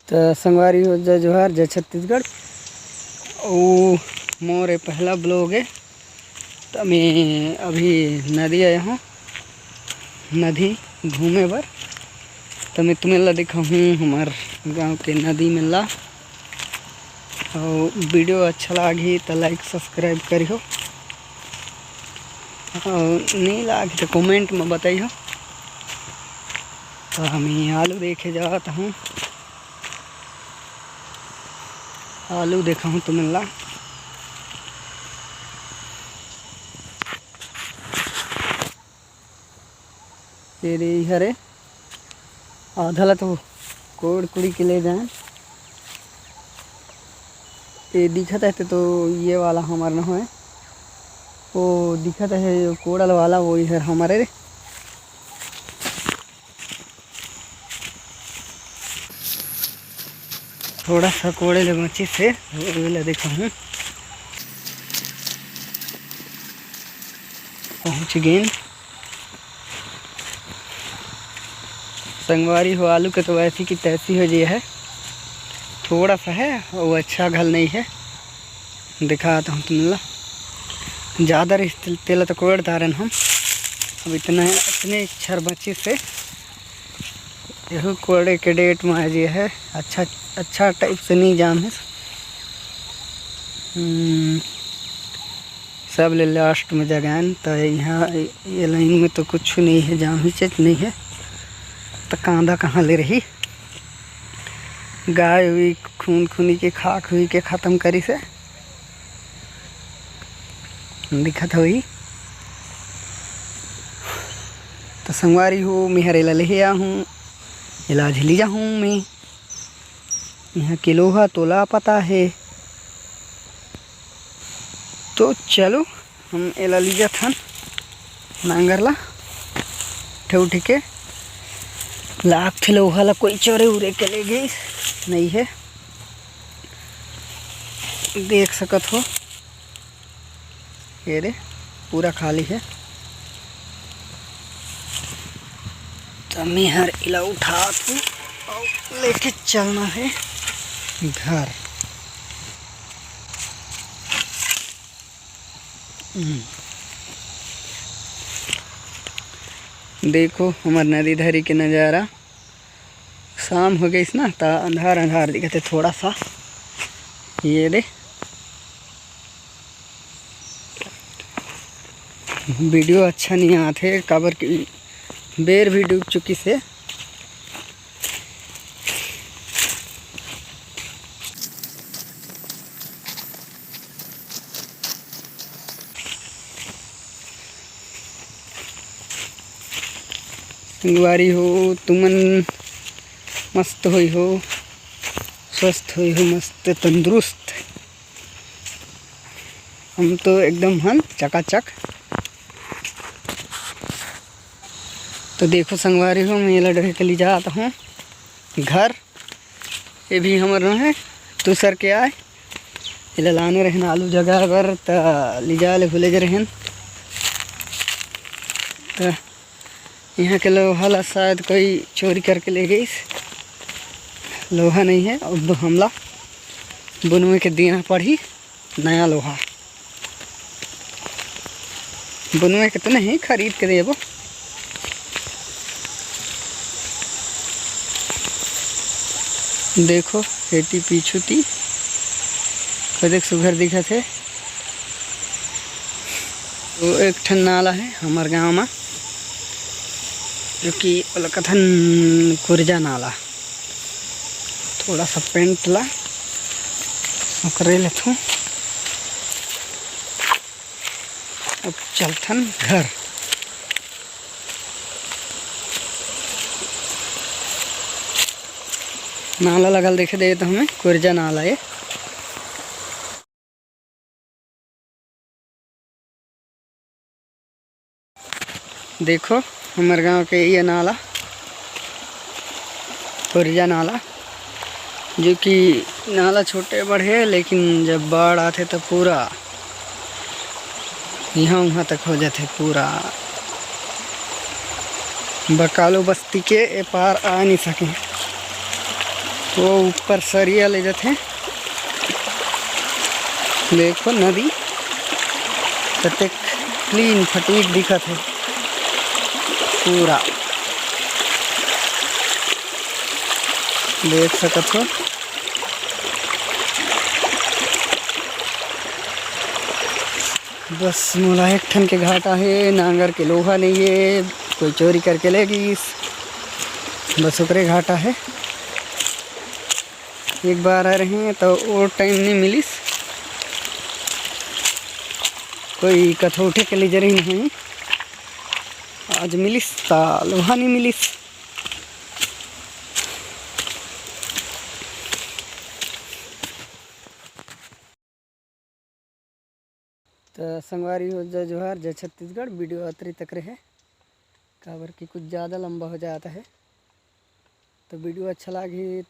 तो संगवारी हो जय जोहार जय छत्तीसगढ़। और मोर पहला ब्लॉग है। तो मैं अभी नदी आया हूँ, नदी घूमे बर। तो मैं तुम्हें ला दिखा हूँ हमार गांव के नदी में ला। और वीडियो अच्छा लगी तो लाइक सब्सक्राइब करियो, और नहीं लगे तो कमेंट में बताइयो। तो मैं आलू देखे जाता हूँ, आलू देखा हूँ तुम्हें ला। तेरे हरे आधा ला तो कोड़ कुड़ी के ले जाए। ये दिखता है तो ये वाला हमारा न है, वो दिखता है कोड़ल वाला वो इधर हमारे रे। थोड़ा सा कोड़े ले मची से देखा हूँ पहुँच गए। संगवारी हो आलू के तो ऐसी की तैसी हो जी है, थोड़ा सा है वो अच्छा घल नहीं है। दिखाता हूँ तुमला ज़्यादा तेल तो कोड़ तारन हम अब इतने क्षर बची से यह कोड़े के डेट में आज है। अच्छा टाइप से नहीं जाम है। सब ले लास्ट में जगह। तो यहाँ ये लाइन में तो कुछ नहीं है, जाम ही चेत नहीं है। तो कांदा कहाँ ले रही गाय हुई खून खूनी के खाक हुई के ख़त्म करी से दिखत हुई। तो संगवारी हो मैं हरेला ले आया हूँ, इलाज ले जा हूँ मैं। यहाँ किलोहा तोला पता है। तो चलो हम एला लीजा था नांगर ला उठ के लाख थे लोहा ला कोई चोरे उरे के ले गई नहीं है। देख सकत हो ये रे पूरा खाली है। तो मैं हर इला उठा तू और लेके चलना है घर। देखो हमार नदी धरी के नज़ारा। शाम हो गई ना तो अंधार अंधार दिखते थोड़ा सा। ये दे वीडियो अच्छा नहीं आते काबर की बेर भी डूब चुकी से। संगवारी हो तुमन मस्त हुई हो, स्वस्थ हुई हो, मस्त तंदुरुस्त। हम तो एकदम हन चकाचक। तो देखो संगवारी हो मैं लड़के के लिए जाता हूँ घर। ये भी हमारे है दूसर के आए इला लाने रहन आलू जगह पर तो लिजा ले भूले रहन। तो यहाँ के लोहा ला शायद कोई चोरी करके ले गई। लोहा नहीं है अब हमला बुनवे के देना पड़ी नया लोहा। बुनवे के तो नहीं खरीद के देबो। देखो खेती पीछू थी देख सुघर दिखा थे। तो एक ठन नाला है हमारे गांव में जो कि कथन कुरजा नाला। थोड़ा सा पेंट ला करे लेथूँ अब चलथन घर। नाला लगल देखे दे तो हमें कुरजा नाला है। देखो हमारे गांव के ये नाला कुरजा नाला, जो कि नाला छोटे बड़े लेकिन जब बाढ़ आते तो पूरा यहाँ वहाँ तक हो जाते। पूरा बकालो बस्ती के पार आ नहीं सके। वो ऊपर सरिया ले जाते हैं। देखो नदी कतेक क्लीन फटीक दिखत है पूरा, देख सकत हो। बस मोला एक ठन के घाटा है, नांगर के लोहा नहीं है, कोई चोरी करके ले गई, बस ओकरे घाटा है। एक बार आ रहे हैं तो और टाइम नहीं मिलिस, कोई कथौठे के लिए जरी नहीं, आज मिलिस ता लोहा नहीं मिलिस। तो संगवारी हो जय जोहार, जय छत्तीसगढ़। वीडियो अतरी तक रहे काबर कि कुछ ज़्यादा लंबा हो जाता है, तो वीडियो अच्छा लगी